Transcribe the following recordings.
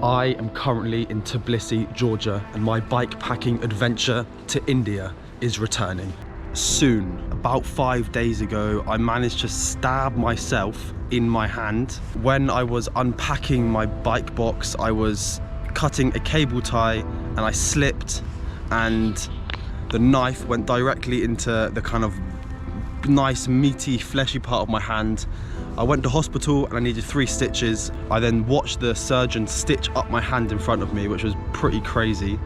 I am currently in Tbilisi, Georgia, and my bike packing adventure to India is returning. Soon, about 5 days ago, I managed to stab myself in my hand. When I was unpacking my bike box, I was cutting a cable tie and I slipped, and the knife went directly into the kind of nice meaty fleshy part of my hand. I went to hospital and I needed 3 stitches. I then watched the surgeon stitch up my hand in front of me, which was pretty crazy.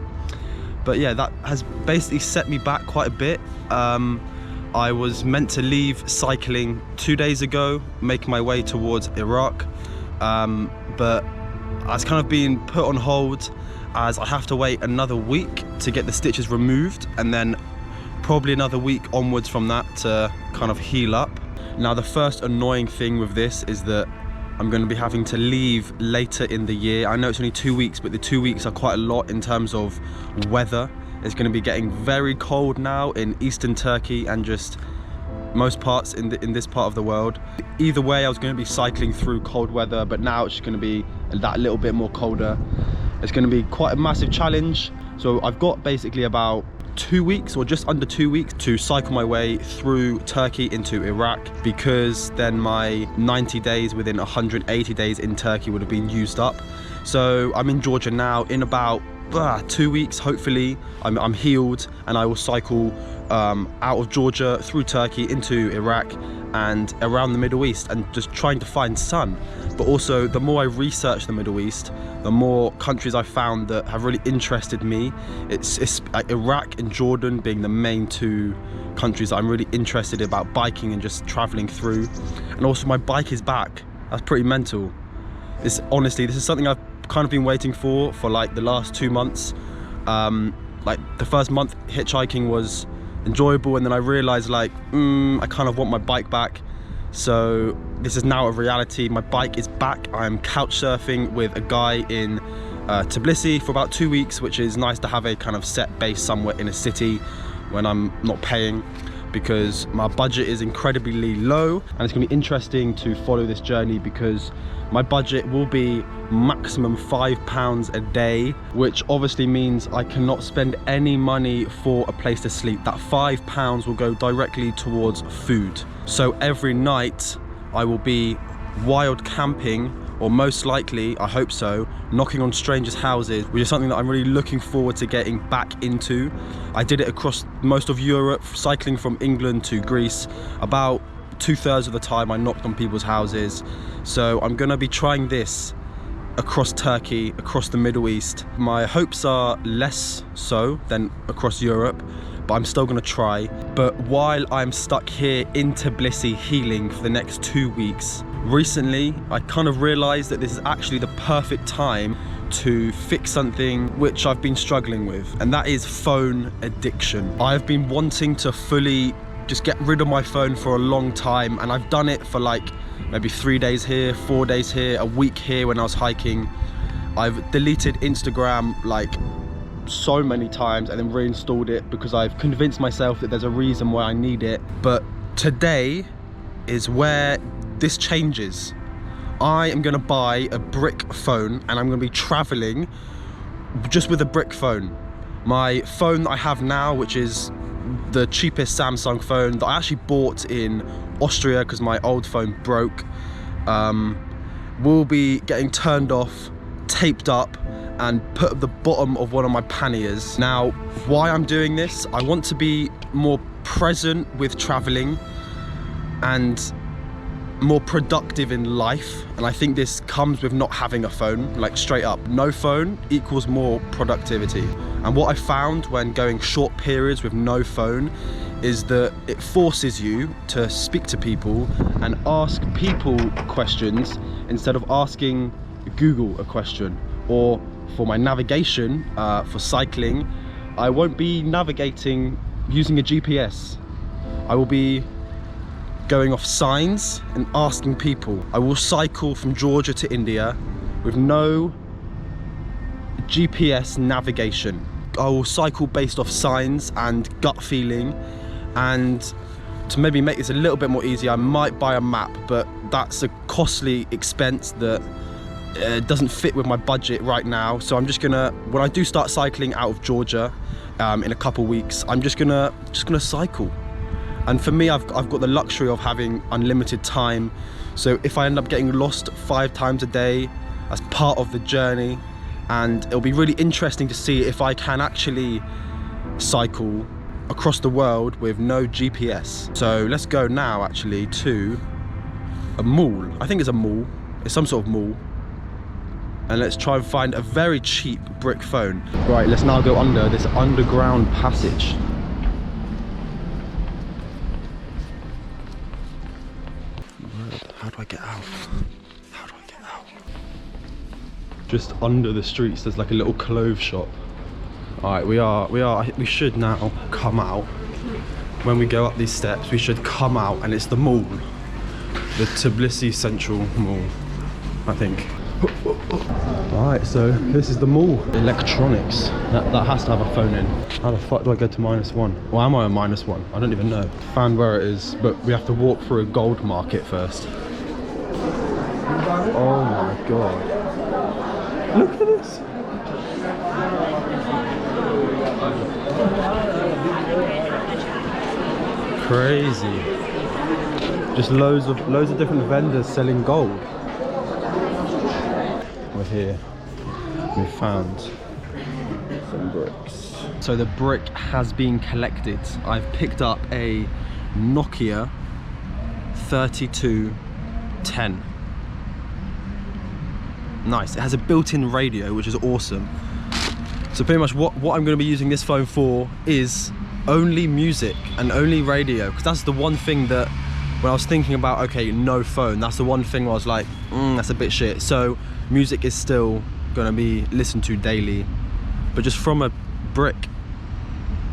But yeah, that has basically set me back quite a bit. I was meant to leave cycling 2 days ago, making my way towards Iraq, but I was kind of being put on hold as I have to wait another week to get the stitches removed, and then probably another week onwards from that to kind of heal up. Now, the first annoying thing with this is that I'm going to be having to leave later in the year. I know it's only 2 weeks, but the 2 weeks are quite a lot in terms of weather. It's going to be getting very cold now in eastern Turkey and just most parts in this part of the world. Either way, I was going to be cycling through cold weather, but now it's just going to be that little bit more colder. It's going to be quite a massive challenge. So I've got basically about 2 weeks or just under 2 weeks to cycle my way through Turkey into Iraq, because then my 90 days within 180 days in Turkey would have been used up. So I'm in Georgia now. In about 2 weeks, hopefully I'm healed, and I will cycle out of Georgia through Turkey into Iraq and around the Middle East, and just trying to find sun. But also, the more I research the Middle East, the more countries I found that have really interested me. It's Iraq and Jordan being the main 2 countries that I'm really interested about biking and just traveling through. And also, my bike is back. That's pretty mental. Honestly, this is something I've kind of been waiting for like the last 2 months. Like the first month hitchhiking was enjoyable, and then I realized like I kind of want my bike back. So this is now a reality. My bike is back. I'm couch surfing with a guy in Tbilisi for about 2 weeks, which is nice to have a kind of set base somewhere in a city when I'm not paying, because my budget is incredibly low. And it's gonna be interesting to follow this journey, because my budget will be maximum £5 a day, which obviously means I cannot spend any money for a place to sleep. That £5 will go directly towards food. So every night I will be wild camping, or most likely, I hope so, knocking on strangers' houses, which is something that I'm really looking forward to getting back into. I did it across most of Europe, cycling from England to Greece. About 2/3 of the time I knocked on people's houses. So I'm gonna be trying this across Turkey, across the Middle East. My hopes are less so than across Europe, but I'm still gonna try. But while I'm stuck here in Tbilisi healing for the next 2 weeks, recently I kind of realized that this is actually the perfect time to fix something which I've been struggling with, and that is phone addiction. I've been wanting to fully just get rid of my phone for a long time, and I've done it for like maybe 3 days here, 4 days here, a week here when I was hiking. I've deleted Instagram like so many times and then reinstalled it, because I've convinced myself that there's a reason why I need it. But today is where this changes. I am gonna buy a brick phone, and I'm gonna be traveling just with a brick phone. My phone that I have now, which is the cheapest Samsung phone that I actually bought in Austria because my old phone broke, will be getting turned off, taped up, and put at the bottom of one of my panniers. Now, why I'm doing this, I want to be more present with traveling and more productive in life, and I think this comes with not having a phone. Like, straight up, no phone equals more productivity. And what I found when going short periods with no phone is that it forces you to speak to people and ask people questions instead of asking Google a question. Or for my navigation, for cycling, I won't be navigating using a GPS. I will be going off signs and asking people. I will cycle from Georgia to India with no GPS navigation. I will cycle based off signs and gut feeling, and to maybe make this a little bit more easy, I might buy a map, but that's a costly expense that doesn't fit with my budget right now. So I'm just gonna, when I do start cycling out of Georgia in a couple weeks, I'm just gonna cycle. And for me, I've got the luxury of having unlimited time. So if I end up getting lost 5 times a day, that's part of the journey. And it'll be really interesting to see if I can actually cycle across the world with no GPS. So let's go now actually to a mall. I think it's a mall. It's some sort of mall. And let's try and find a very cheap brick phone. Right, let's now go under this underground passage. How do I get out? How do I get out? Just under the streets, there's like a little clothes shop. All right, we should now come out. When we go up these steps, we should come out, and it's the mall. The Tbilisi Central Mall, I think. All right, so this is the mall. Electronics, that has to have a phone in. How the fuck do I go to -1? Or am I on -1? I don't even know. Found where it is, but we have to walk through a gold market first. Oh my god. Look at this. Crazy. Just loads of different vendors selling gold. We're here. We found some bricks. So the brick has been collected. I've picked up a Nokia 3210. Nice. It has a built-in radio, which is awesome. So pretty much what I'm going to be using this phone for is only music and only radio, because that's the one thing that when I was thinking about, okay, no phone, that's the one thing where I was like, that's a bit shit. So music is still going to be listened to daily, but just from a brick.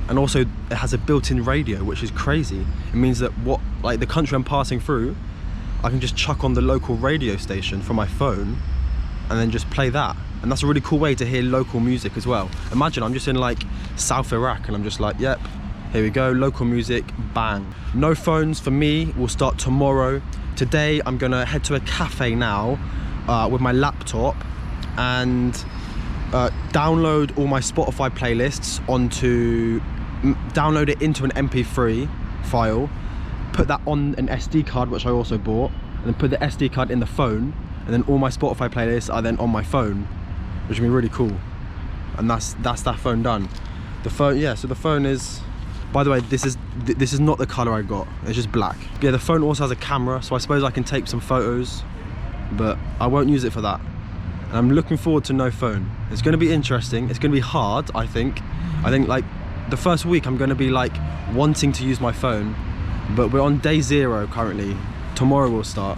And also it has a built-in radio, which is crazy. It means that the country I'm passing through, I can just chuck on the local radio station from my phone and then just play that. And that's a really cool way to hear local music as well. Imagine I'm just in like South Iraq and I'm just like, yep, here we go, local music, bang. No phones for me will start tomorrow. Today I'm gonna head to a cafe now with my laptop and download all my Spotify playlists download it into an MP3 file, put that on an SD card, which I also bought, and then put the SD card in the phone, and then all my Spotify playlists are then on my phone, which would be really cool. And that's that phone done. The phone, yeah, so the phone is, by the way, this is not the color I got, it's just black. Yeah, the phone also has a camera, so I suppose I can take some photos, but I won't use it for that. And I'm looking forward to no phone. It's gonna be interesting, it's gonna be hard, I think. I think like the first week I'm gonna be like wanting to use my phone, but we're on day 0 currently. Tomorrow we'll start.